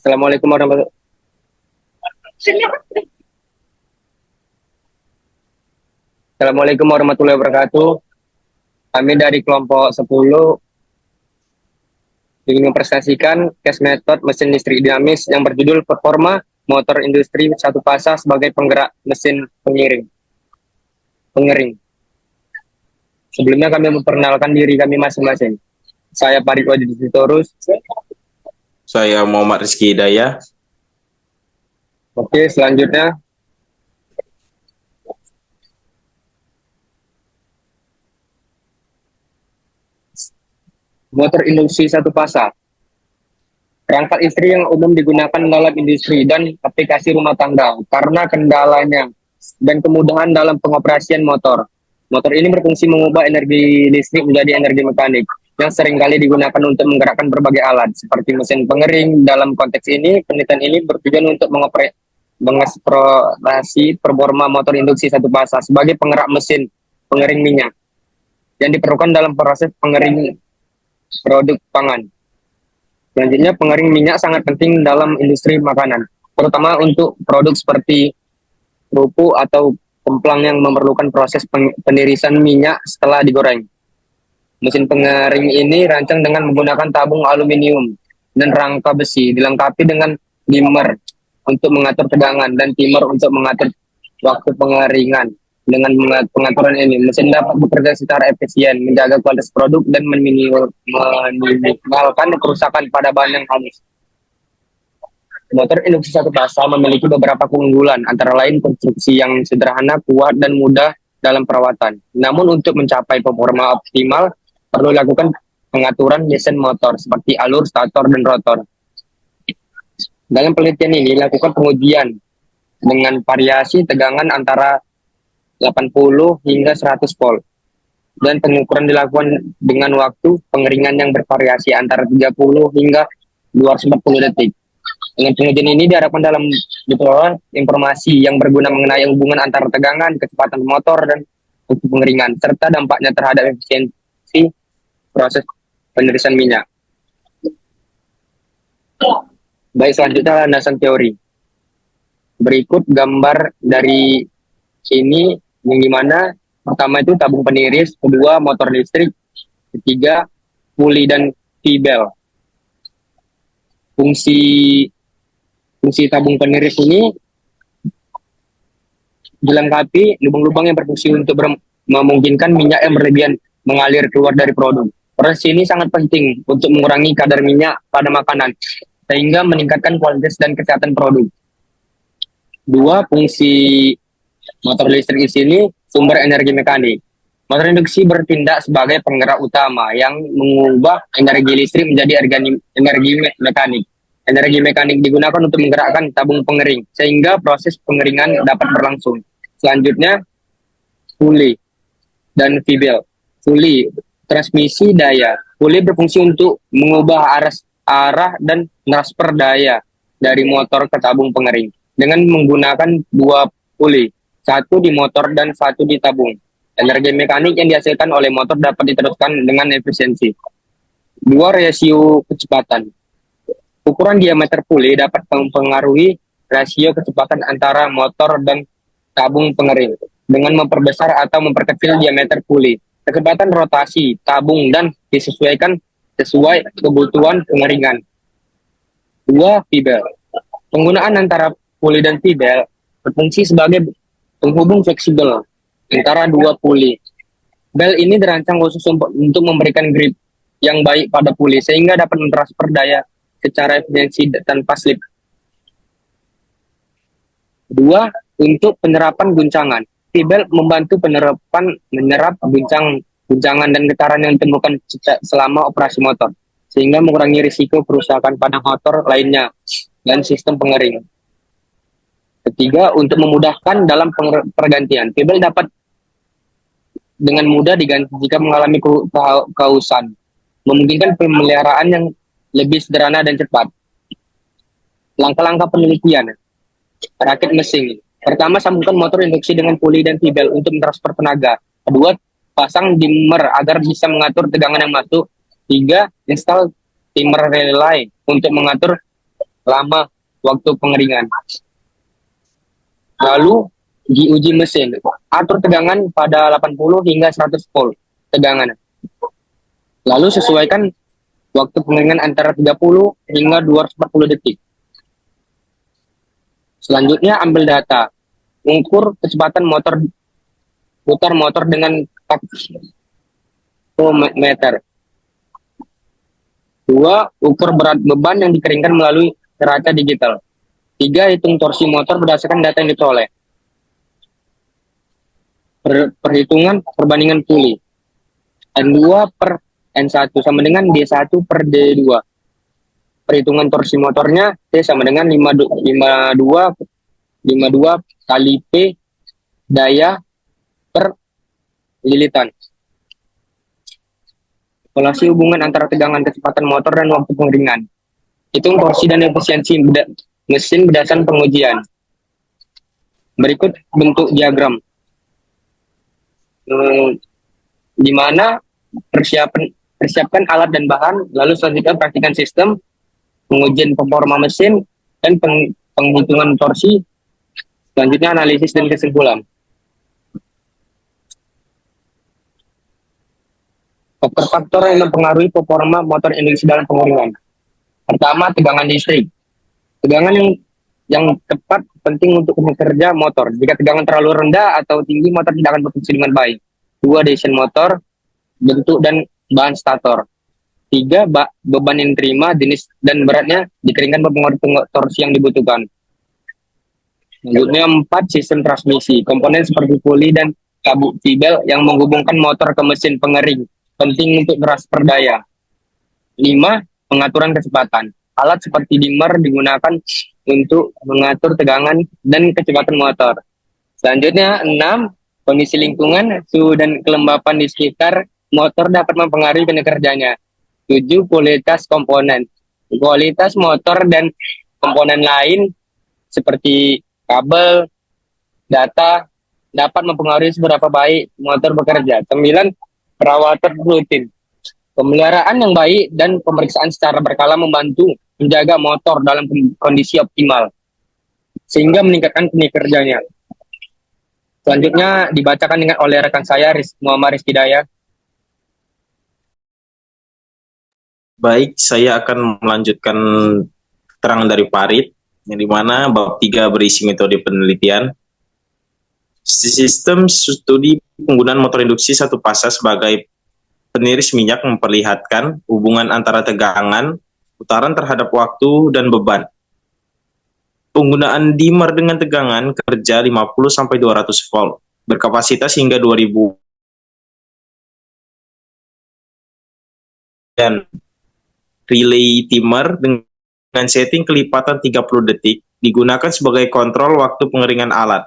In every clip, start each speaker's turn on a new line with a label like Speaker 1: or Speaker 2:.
Speaker 1: Assalamualaikum warahmatullahi Assalamualaikum warahmatullahi wabarakatuh. Kami dari kelompok 10 ingin mempresentasikan case method mesin listrik dinamis yang berjudul performa motor industri satu fasa sebagai penggerak mesin pengering. Sebelumnya kami memperkenalkan diri kami masing-masing. Saya Parik Wadi Sitorus.
Speaker 2: Saya Muhammad Rizky Hidayah.
Speaker 1: Oke, selanjutnya motor induksi satu fasa. Perangkat istri yang umum digunakan dalam industri dan aplikasi rumah tangga karena kendalanya dan kemudahan dalam pengoperasian motor. Motor ini berfungsi mengubah energi listrik menjadi energi mekanik yang seringkali digunakan untuk menggerakkan berbagai alat seperti mesin pengering. Dalam konteks ini, penelitian ini bertujuan untuk mengeksplorasi performa motor induksi satu fasa sebagai penggerak mesin pengering minyak yang diperlukan dalam proses pengering produk pangan. Selanjutnya, pengering minyak sangat penting dalam industri makanan, terutama untuk produk seperti kerupuk atau kemplang yang memerlukan proses penirisan minyak setelah digoreng. Mesin pengering ini rancang dengan menggunakan tabung aluminium dan rangka besi, dilengkapi dengan dimmer untuk mengatur tegangan dan timer untuk mengatur waktu pengeringan. Dengan pengaturan ini, mesin dapat bekerja secara efisien, menjaga kualitas produk, dan meminimalkan kerusakan pada bahan yang halus. Motor induksi satu fasa memiliki beberapa keunggulan, antara lain konstruksi yang sederhana, kuat, dan mudah dalam perawatan. Namun untuk mencapai performa optimal, perlu dilakukan pengaturan desain motor seperti alur, stator, dan rotor. Dalam penelitian ini, lakukan pengujian dengan variasi tegangan antara 80 hingga 100 volt. Dan pengukuran dilakukan dengan waktu pengeringan yang bervariasi antara 30 hingga 240 detik. Dengan pengujian ini diharapkan dalam diperoleh informasi yang berguna mengenai hubungan antara tegangan, kecepatan motor, dan waktu pengeringan, serta dampaknya terhadap efisiensi proses penirisan minyak. Baik, selanjutnya landasan teori. Berikut gambar dari sini yang dimana pertama itu tabung peniris, kedua motor listrik, ketiga puli dan V-bel. Fungsi tabung peniris ini dilengkapi lubang-lubang yang berfungsi untuk memungkinkan minyak yang berlebihan mengalir keluar dari produk. Proses ini sangat penting untuk mengurangi kadar minyak pada makanan sehingga meningkatkan kualitas dan kesehatan produk. Dua, fungsi motor listrik di sini sumber energi mekanik. Motor induksi bertindak sebagai penggerak utama yang mengubah energi listrik menjadi energi mekanik. Energi mekanik digunakan untuk menggerakkan tabung pengering sehingga proses pengeringan dapat berlangsung. Selanjutnya, puli dan V-bel. Puli, transmisi daya. Puli berfungsi untuk mengubah arah dan transfer daya dari motor ke tabung pengering dengan menggunakan dua puli, satu di motor dan satu di tabung. Energi mekanik yang dihasilkan oleh motor dapat diteruskan dengan efisiensi. Dua, rasio kecepatan. Ukuran diameter puli dapat mempengaruhi rasio kecepatan antara motor dan tabung pengering dengan memperbesar atau memperkecil diameter puli. Kecepatan rotasi tabung dan disesuaikan sesuai kebutuhan pengeringan. Dua, V-bel. Penggunaan antara puli dan V-bel berfungsi sebagai penghubung fleksibel antara dua puli. Bel ini dirancang khusus untuk memberikan grip yang baik pada puli sehingga dapat mentransfer daya secara efisiensi tanpa slip. Dua, untuk penerapan guncangan. V-bel membantu menyerap guncangan dan getaran yang ditemukan selama operasi motor sehingga mengurangi risiko kerusakan pada motor lainnya dan sistem pengering. Ketiga, untuk memudahkan dalam pergantian. V-bel dapat dengan mudah diganti jika mengalami kehausan, memungkinkan pemeliharaan yang lebih sederhana dan cepat. Langkah-langkah penelitian. Rakit mesin. Pertama, sambungkan motor induksi dengan puli dan V-bel untuk mentransfer tenaga. Kedua, pasang dimmer agar bisa mengatur tegangan yang masuk. Tiga, install timer relay untuk mengatur lama waktu pengeringan. Lalu di uji mesin, atur tegangan pada 80 hingga 100 volt tegangan. Lalu sesuaikan waktu pengeringan antara 30 hingga 240 detik. Selanjutnya ambil data, ukur kecepatan putar motor dengan taktometer. 2. Ukur berat beban yang dikeringkan melalui neraca digital. 3. Hitung torsi motor berdasarkan data yang diperoleh. Perhitungan perbandingan puli. N2 per N1 sama dengan D1 per D2. Perhitungan torsi motornya T sama dengan 52 kali P daya per lilitan. Kalkulasi hubungan antara tegangan, kecepatan motor, dan waktu pengeringan. Hitung torsi dan efisiensi mesin berdasarkan pengujian. Berikut bentuk diagram. Di mana persiapkan alat dan bahan, lalu selanjutnya praktikan sistem, pengujian performa mesin, dan penghitungan torsi, selanjutnya analisis dan kesimpulan. Faktor-faktor yang mempengaruhi performa motor induksi dalam pengeringan. Pertama, tegangan listrik. Tegangan yang tepat penting untuk bekerja motor. Jika tegangan terlalu rendah atau tinggi, motor tidak akan berfungsi dengan baik. 2. Desain motor, bentuk dan bahan stator. 3. Beban yang diterima, jenis dan beratnya dikeringkan mempengaruhi torsi yang dibutuhkan. Selanjutnya 4. Sistem transmisi. Komponen seperti puli dan kabuk fibel yang menghubungkan motor ke mesin pengering penting untuk transfer daya. 5. Pengaturan kecepatan. Alat seperti dimmer digunakan untuk mengatur tegangan dan kecepatan motor. Selanjutnya 6. Kondisi lingkungan, suhu dan kelembapan di sekitar motor dapat mempengaruhi kinerjanya. 7. Kualitas komponen. Kualitas motor dan komponen lain seperti kabel, data dapat mempengaruhi seberapa baik motor bekerja. 9. Perawatan rutin. Pemeliharaan yang baik dan pemeriksaan secara berkala membantu menjaga motor dalam kondisi optimal sehingga meningkatkan kinerjanya. Selanjutnya dibacakan dengan oleh rekan saya Muhammad Rizky Daya.
Speaker 2: Baik, saya akan melanjutkan keterangan dari Farid, yang dimana bab 3 berisi metode penelitian. Sistem studi penggunaan motor induksi satu fasa sebagai peniris minyak memperlihatkan hubungan antara tegangan, putaran terhadap waktu, dan beban. Penggunaan dimmer dengan tegangan kerja 50-200 volt, berkapasitas hingga 2000, dan relay timer dengan setting kelipatan 30 detik digunakan sebagai kontrol waktu pengeringan alat.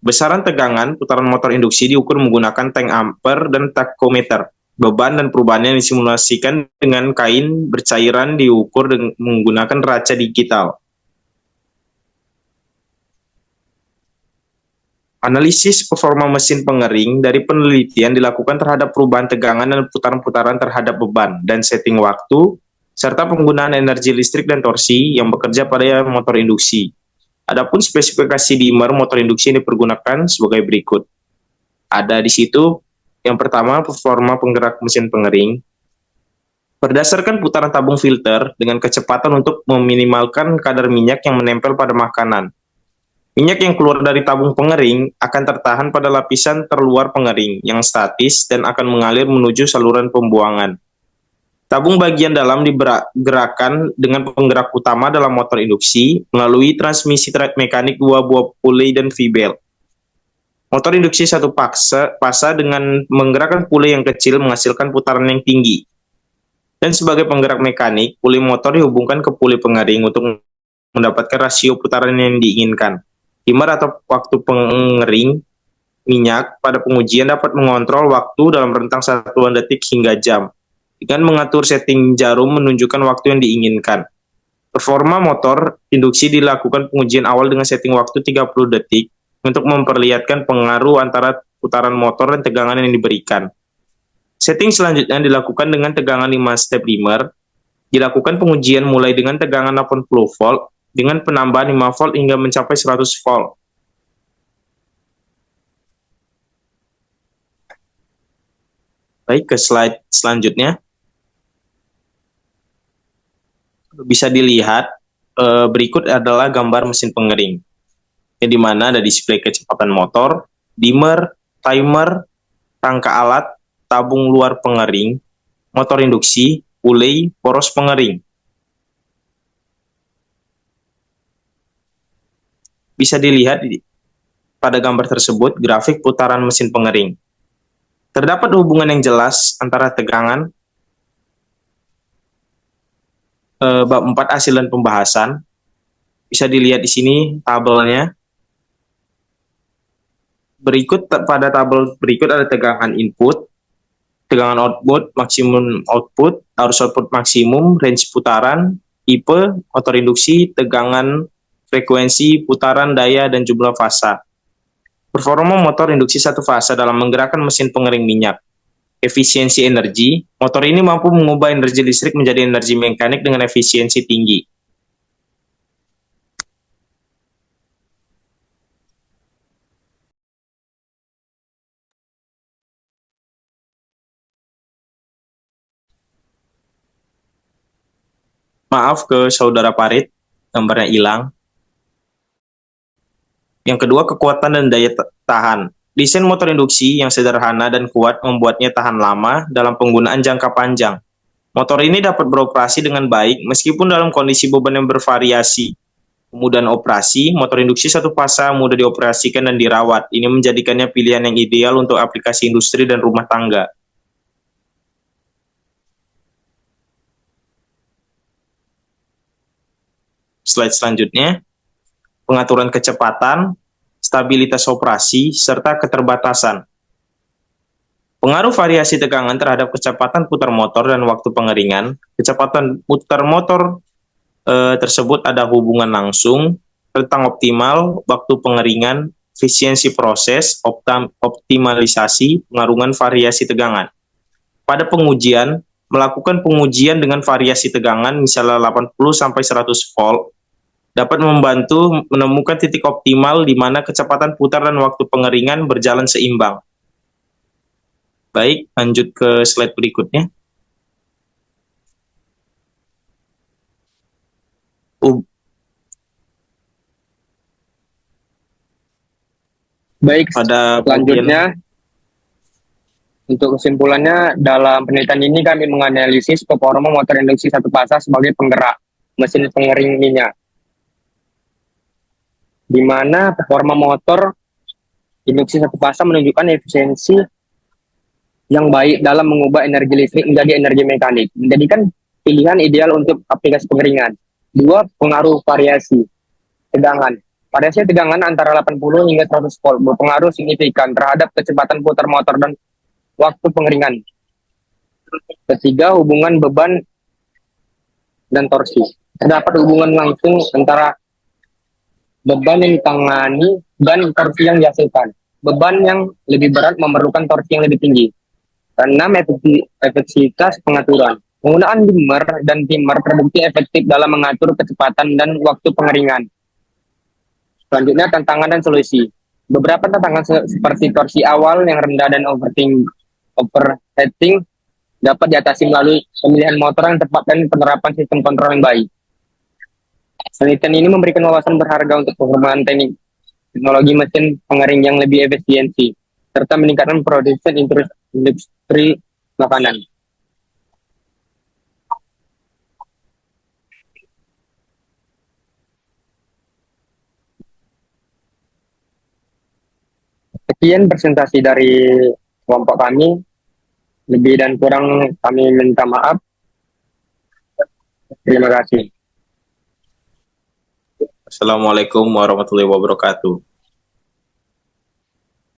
Speaker 2: Besaran tegangan putaran motor induksi diukur menggunakan tank ampere dan tachometer. Beban dan perubahannya disimulasikan dengan kain bercairan diukur menggunakan neraca digital. Analisis performa mesin pengering dari penelitian dilakukan terhadap perubahan tegangan dan putaran-putaran terhadap beban dan setting waktu, serta penggunaan energi listrik dan torsi yang bekerja pada motor induksi. Adapun spesifikasi dimmer motor induksi ini dipergunakan sebagai berikut. Ada di situ, yang pertama, performa penggerak mesin pengering. Berdasarkan putaran tabung filter dengan kecepatan untuk meminimalkan kadar minyak yang menempel pada makanan. Minyak yang keluar dari tabung pengering akan tertahan pada lapisan terluar pengering yang statis dan akan mengalir menuju saluran pembuangan. Tabung bagian dalam digerakkan dengan penggerak utama dalam motor induksi melalui transmisi mekanik 2 buah puli dan fibel. Motor induksi satu fasa dengan menggerakkan puli yang kecil menghasilkan putaran yang tinggi. Dan sebagai penggerak mekanik, puli motor dihubungkan ke puli pengering untuk mendapatkan rasio putaran yang diinginkan. Dimmer atau waktu pengering minyak pada pengujian dapat mengontrol waktu dalam rentang satuan detik hingga jam, dengan mengatur setting jarum menunjukkan waktu yang diinginkan. Performa motor induksi dilakukan pengujian awal dengan setting waktu 30 detik untuk memperlihatkan pengaruh antara putaran motor dan tegangan yang diberikan. Setting selanjutnya dilakukan dengan tegangan 5 step dimmer Dilakukan pengujian mulai dengan tegangan 80 volt dengan penambahan 5 volt hingga mencapai 100 volt. Baik, ke slide selanjutnya. Bisa dilihat berikut adalah gambar mesin pengering, yang dimana ada display kecepatan motor, dimmer, timer, rangka alat, tabung luar pengering, motor induksi, ulei, poros pengering. Bisa dilihat pada gambar tersebut grafik putaran mesin pengering. Terdapat hubungan yang jelas antara tegangan, bab 4 hasil dan pembahasan. Bisa dilihat di sini tabelnya. Pada tabel berikut ada tegangan input, tegangan output, maksimum output, arus output maksimum, range putaran, tipe, motor induksi, tegangan, frekuensi, putaran, daya, dan jumlah fasa. Performa motor induksi satu fasa dalam menggerakkan mesin pengering minyak. Efisiensi energi, motor ini mampu mengubah energi listrik menjadi energi mekanik dengan efisiensi tinggi. Maaf ke saudara Parit, gambarnya hilang. Yang kedua, kekuatan dan daya tahan. Desain motor induksi yang sederhana dan kuat membuatnya tahan lama dalam penggunaan jangka panjang. Motor ini dapat beroperasi dengan baik meskipun dalam kondisi beban yang bervariasi. Kemudahan operasi, motor induksi satu fasa mudah dioperasikan dan dirawat. Ini menjadikannya pilihan yang ideal untuk aplikasi industri dan rumah tangga. Slide selanjutnya, pengaturan kecepatan, stabilitas operasi, serta keterbatasan. Pengaruh variasi tegangan terhadap kecepatan putar motor dan waktu pengeringan. Kecepatan putar motor tersebut ada hubungan langsung, rentang optimal, waktu pengeringan, efisiensi proses, optimalisasi, pengaruhan variasi tegangan. Pada pengujian, melakukan pengujian dengan variasi tegangan misalnya 80-100 volt, dapat membantu menemukan titik optimal di mana kecepatan putar dan waktu pengeringan berjalan seimbang. Baik, lanjut ke slide berikutnya.
Speaker 1: Baik,
Speaker 2: Pada
Speaker 1: selanjutnya untuk kesimpulannya, dalam penelitian ini kami menganalisis performa motor induksi satu fasa sebagai penggerak mesin pengering minyak, di mana performa motor induksi satu fasa menunjukkan efisiensi yang baik dalam mengubah energi listrik menjadi energi mekanik, menjadikan pilihan ideal untuk aplikasi pengeringan. Dua, pengaruh variasi tegangan. Variasi tegangan antara 80 hingga 100 volt berpengaruh signifikan terhadap kecepatan putar motor dan waktu pengeringan. Ketiga, hubungan beban dan torsi. Terdapat hubungan langsung antara beban yang ditangani dan torsi yang dihasilkan. Beban yang lebih berat memerlukan torsi yang lebih tinggi. Keenam, efektivitas pengaturan. Penggunaan dimmer dan timer terbukti efektif dalam mengatur kecepatan dan waktu pengeringan. Selanjutnya, tantangan dan solusi. Beberapa tantangan seperti torsi awal yang rendah dan overheating dapat diatasi melalui pemilihan motor yang tepat dan penerapan sistem kontrol yang baik. Penelitian ini memberikan wawasan berharga untuk pengembangan teknologi mesin pengering yang lebih efisiensi, serta meningkatkan produksi industri makanan. Sekian presentasi dari kelompok kami. Lebih dan kurang kami minta maaf. Terima kasih.
Speaker 2: Assalamualaikum warahmatullahi wabarakatuh.